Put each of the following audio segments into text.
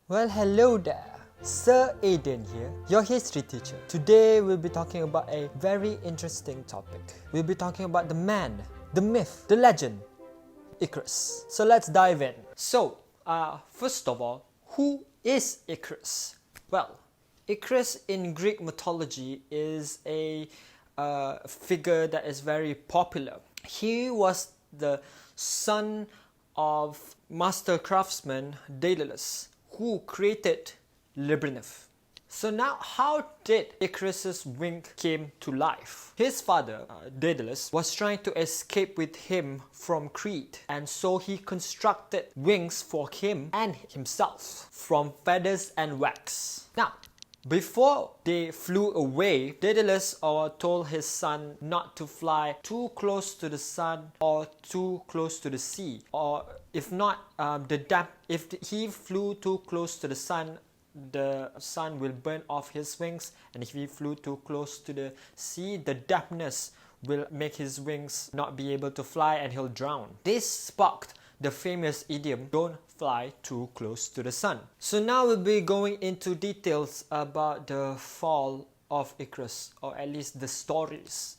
Well, hello there. Sir Aiden here, your history teacher. Today we'll be talking about a very interesting topic. We'll be talking about the man, the myth, the legend, Icarus. So let's dive in. So, first of all, who is Icarus? Well, Icarus in Greek mythology is a figure that is very popular. He was the son of master craftsman Daedalus, who created Labyrinth. So now, how did Icarus's wing came to life? His father, Daedalus, was trying to escape with him from Crete, and so he constructed wings for him and himself from feathers and wax. Now, before they flew away, Daedalus told his son not to fly too close to the sun or too close to the sea, or if not, if he flew too close to the sun will burn off his wings, and if he flew too close to the sea, the dampness will make his wings not be able to fly and he'll drown. This sparked the famous idiom, "Don't fly too close to the sun." So now we'll be going into details about the fall of Icarus, or at least the stories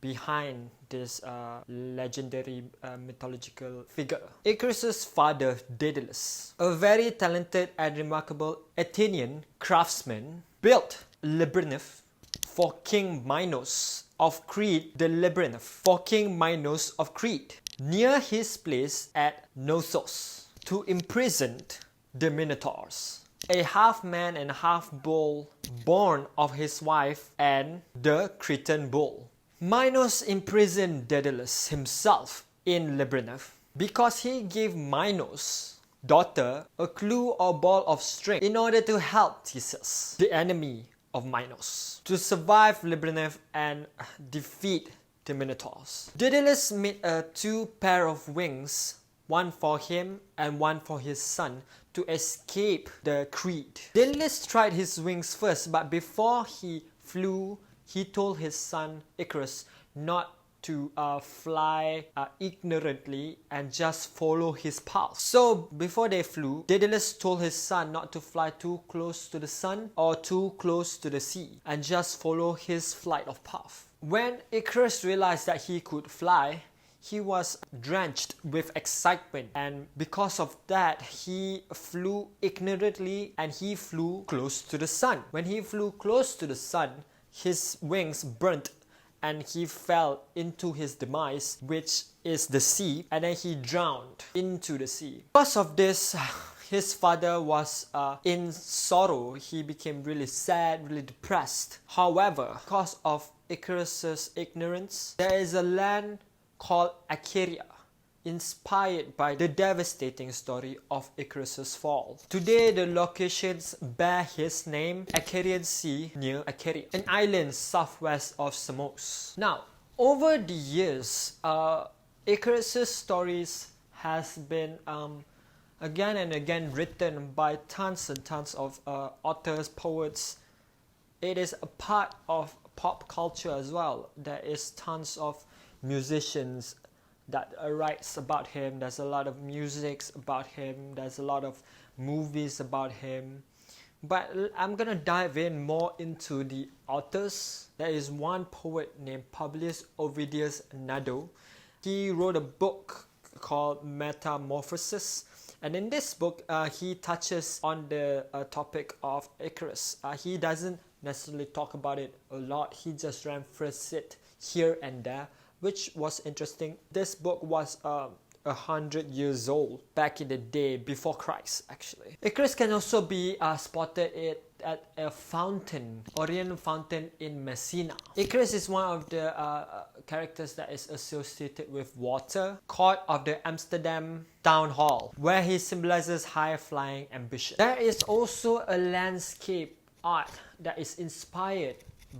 behind this legendary mythological figure. Icarus's father, Daedalus, a very talented and remarkable Athenian craftsman, built Labyrinth for King Minos of Crete, near his place at Knossos, to imprison the Minotaurs, a half man and half bull born of his wife and the Cretan bull. Minos imprisoned Daedalus himself in Labyrinth because he gave Minos' daughter a clue or ball of string in order to help Theseus, the enemy of Minos, to survive Labyrinth and defeat the Minotaurs. Daedalus made two pair of wings, one for him and one for his son, to escape the Crete. Daedalus tried his wings first, but before he flew, he told his son Icarus not to fly ignorantly and just follow his path. So before they flew, Daedalus told his son not to fly too close to the sun or too close to the sea, and just follow his flight of path. When Icarus realized that he could fly, he was drenched with excitement, and because of that, he flew ignorantly and he flew close to the sun. When he flew close to the sun, his wings burnt and he fell into his demise, which is the sea, and then he drowned into the sea. Because of this, his father was in sorrow. He became really sad, really depressed. However, because of Icarus's ignorance, there is a land called Icaria, inspired by the devastating story of Icarus's fall. Today, the locations bear his name: Icarian Sea near Icaria, an island southwest of Samos. Now, over the years, Icarus's stories has been again and again written by tons and tons of authors, poets. It is a part of pop culture as well. There is tons of musicians that writes about him. There's a lot of music about him. There's a lot of movies about him. But I'm gonna dive in more into the authors. There is one poet named Publius Ovidius Nado. He wrote a book called Metamorphosis, and in this book he touches on the topic of Icarus. He doesn't necessarily talk about it a lot. He just references it here and there, which was interesting. This book was 100 years old back in the day, before Christ actually. Icarus can also be spotted at a fountain, Orion fountain in Messina. Icarus is one of the characters that is associated with water, court of the Amsterdam town hall, where he symbolizes high flying ambition. There is also a landscape art that is inspired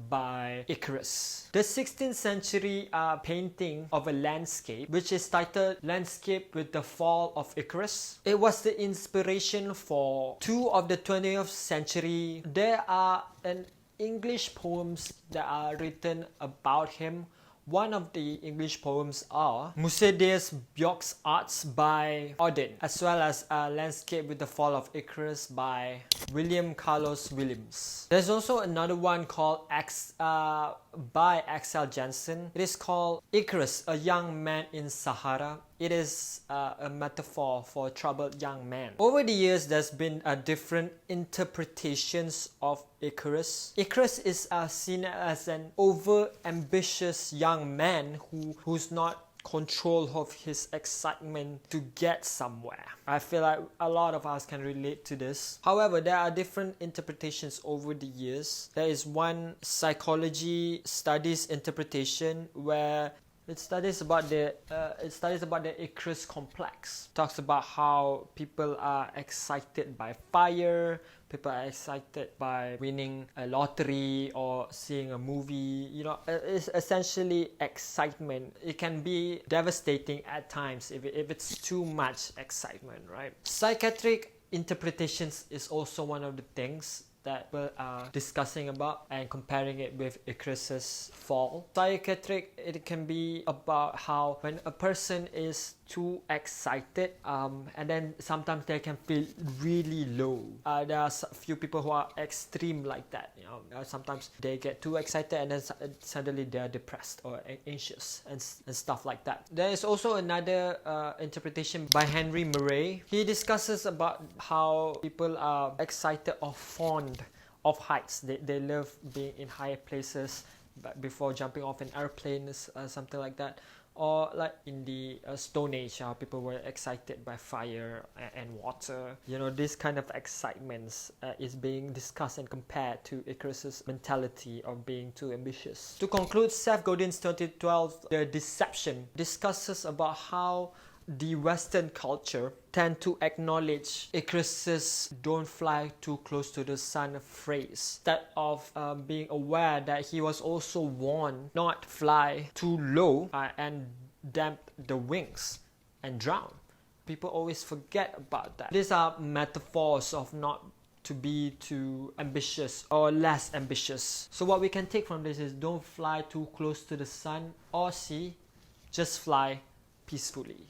by Icarus. The 16th century painting of a landscape, which is titled Landscape with the Fall of Icarus. It was the inspiration for two of the 20th century. There are English poems that are written about him. One of the English poems are Musedeus Björk's Arts by Auden, as well as a Landscape with the Fall of Icarus by William Carlos Williams. There's also another one called by Axel Jensen. It is called Icarus, a Young Man in Sahara. It is a metaphor for a troubled young man. Over the years, there's been different interpretations of Icarus. Icarus is seen as an over-ambitious young man who's not control of his excitement to get somewhere. I feel like a lot of us can relate to this. However, there are different interpretations over the years. There is one psychology studies interpretation where it studies about the Icarus complex. Talks about how people are excited by fire, people are excited by winning a lottery or seeing a movie. You know, it's essentially excitement. It can be devastating at times if it's too much excitement, right? Psychiatric interpretations is also one of the things that we are discussing about and comparing it with Icarus's fall. Psychiatric, it can be about how when a person is too excited and then sometimes they can feel really low. There are a few people who are extreme like that. You know, sometimes they get too excited and then suddenly they're depressed or anxious and stuff like that. There is also another interpretation by Henry Murray. He discusses about how people are excited or fond of heights. They love being in higher places before jumping off an airplane, something like that. Or like in the Stone Age, how people were excited by fire and water. You know, this kind of excitements is being discussed and compared to Icarus's mentality of being too ambitious. To conclude, Seth Godin's 2012 The Deception discusses about how the Western culture tend to acknowledge Icarus's "don't fly too close to the sun" phrase, instead of being aware that he was also warned not fly too low and damp the wings and drown. People always forget about that. These are metaphors of not to be too ambitious or less ambitious. So what we can take from this is don't fly too close to the sun or sea, just fly peacefully.